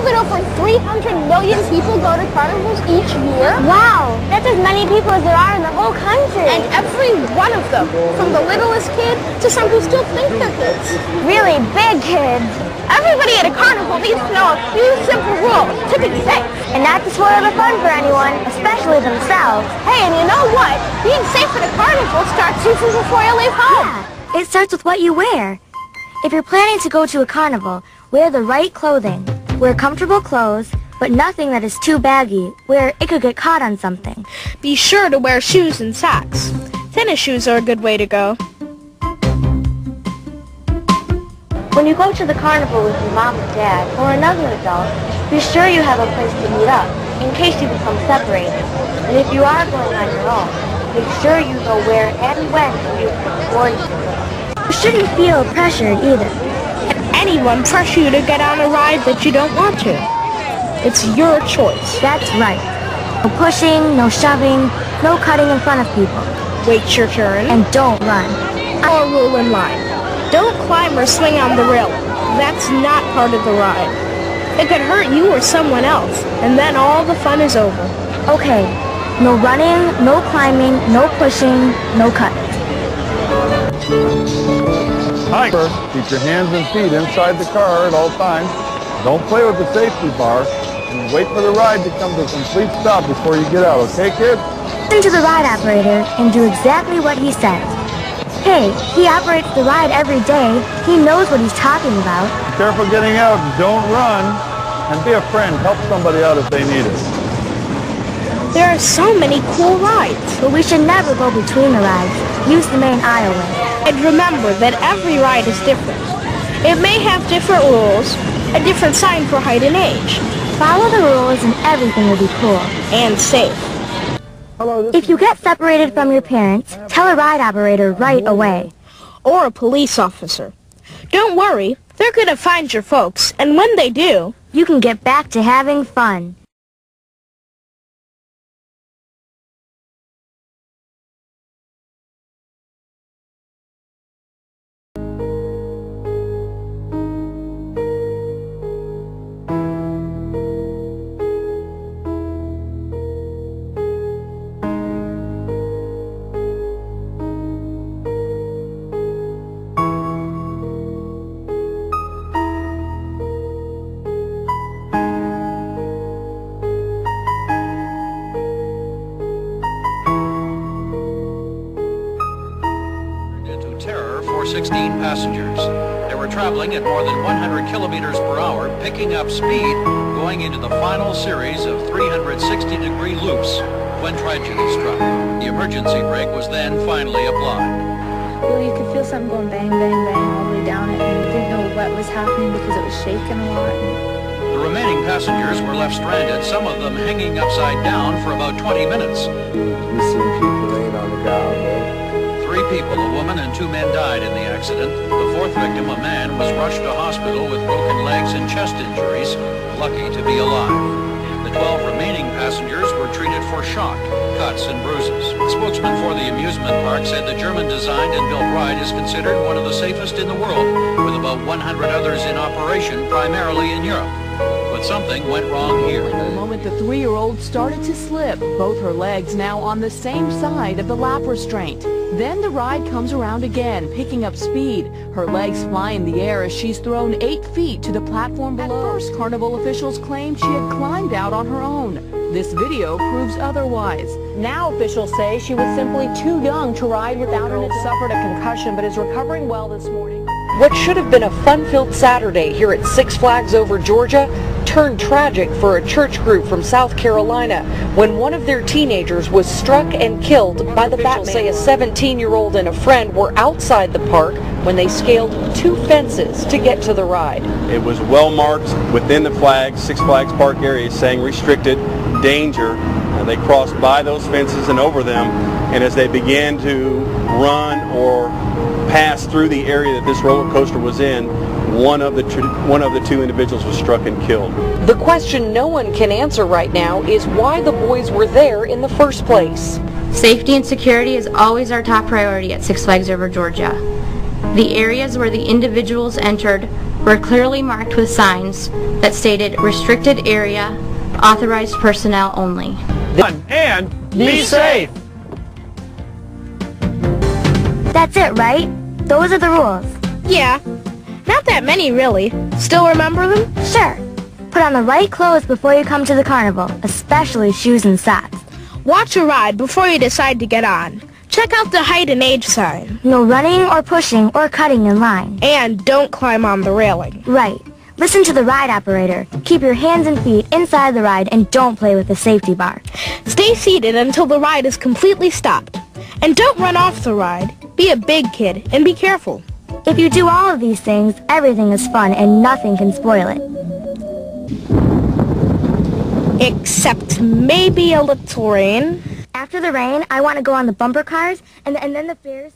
that over 300 million people go to carnivals each year? Wow, that's as many people as there are in the whole country. And every one of them, from the littlest kid to some who still think they're kids. Really big kids. Everybody at a carnival needs to know a few simple rules to be safe. And not to spoil the fun for anyone, especially themselves. Hey, and you know what? Being safe at a carnival starts usually before you leave home. Yeah, it starts with what you wear. If you're planning to go to a carnival, wear the right clothing. Wear comfortable clothes, but nothing that is too baggy, where it could get caught on something. Be sure to wear shoes and socks. Tennis shoes are a good way to go. When you go to the carnival with your mom or dad, or another adult, be sure you have a place to meet up, in case you become separated. And if you are going on your own, make sure you know where and when to meet before you go. You shouldn't feel pressured either. Anyone pressure you to get on a ride that you don't want to. It's your choice. That's right. No pushing, no shoving, no cutting in front of people. Wait your turn. And don't run. Or rule in line. Don't climb or swing on the rail. That's not part of the ride. It could hurt you or someone else, and then all the fun is over. Okay, no running, no climbing, no pushing, no cutting. Hi. Keep your hands and feet inside the car at all times. Don't play with the safety bar, and wait for the ride to come to a complete stop before you get out, okay, kids? Listen to the ride operator and do exactly what he says. Hey, he operates the ride every day. He knows what he's talking about. Be careful getting out. Don't run. And be a friend. Help somebody out if they need it. There are so many cool rides. But we should never go between the rides. Use the main aisleway. And remember that every ride is different. It may have different rules, a different sign for height and age. Follow the rules and everything will be cool. And safe. If you get separated from your parents, tell a ride operator right away. Or a police officer. Don't worry, they're gonna find your folks, and when they do, you can get back to having fun. Terror for 16 passengers. They were traveling at more than 100 kilometers per hour, picking up speed, going into the final series of 360-degree loops when tragedy struck. The emergency brake was then finally applied. Well, you could feel something going bang, bang, bang all the way down it, and you didn't know what was happening because it was shaking a lot. The remaining passengers were left stranded, some of them hanging upside down for about 20 minutes. We see people laying on the ground. 3 people, a woman and 2 men died in the accident. The 4th victim, a man, was rushed to hospital with broken legs and chest injuries, lucky to be alive. The 12 remaining passengers were treated for shock, cuts, and bruises. The spokesman for the amusement park said the German-designed and built ride is considered one of the safest in the world, with about 100 others in operation, primarily in Europe. But something went wrong here. The moment the 3-year-old started to slip, both her legs now on the same side of the lap restraint. Then the ride comes around again, picking up speed. Her legs fly in the air as she's thrown 8 feet to the platform below. At first, carnival officials claimed she had climbed out on her own. This video proves otherwise. Now officials say she was simply too young to ride without an adult. Suffered a concussion but is recovering well this morning. What should have been a fun-filled Saturday here at Six Flags Over Georgia turned tragic for a church group from South Carolina when one of their teenagers was struck and killed by the Batman. Say a 17-year-old and a friend were outside the park when they scaled 2 fences to get to the ride. It was well marked within the flags, Six Flags Park area, saying restricted, danger. They crossed by those fences and over them, and as they began to run or pass through the area that this roller coaster was in, one of the 2 individuals was struck and killed. The question no one can answer right now is why the boys were there in the first place. Safety and security is always our top priority at Six Flags Over Georgia. The areas where the individuals entered were clearly marked with signs that stated restricted area, authorized personnel only. And be safe! That's it, right? Those are the rules. Yeah, not that many really. Still remember them? Sure. Put on the right clothes before you come to the carnival, especially shoes and socks. Watch a ride before you decide to get on. Check out the height and age sign. No running or pushing or cutting in line. And don't climb on the railing. Right. Listen to the ride operator. Keep your hands and feet inside the ride and don't play with the safety bar. Stay seated until the ride is completely stopped. And don't run off the ride. Be a big kid and be careful. If you do all of these things, everything is fun and nothing can spoil it. Except maybe a little rain. After the rain, I want to go on the bumper cars and then the Ferris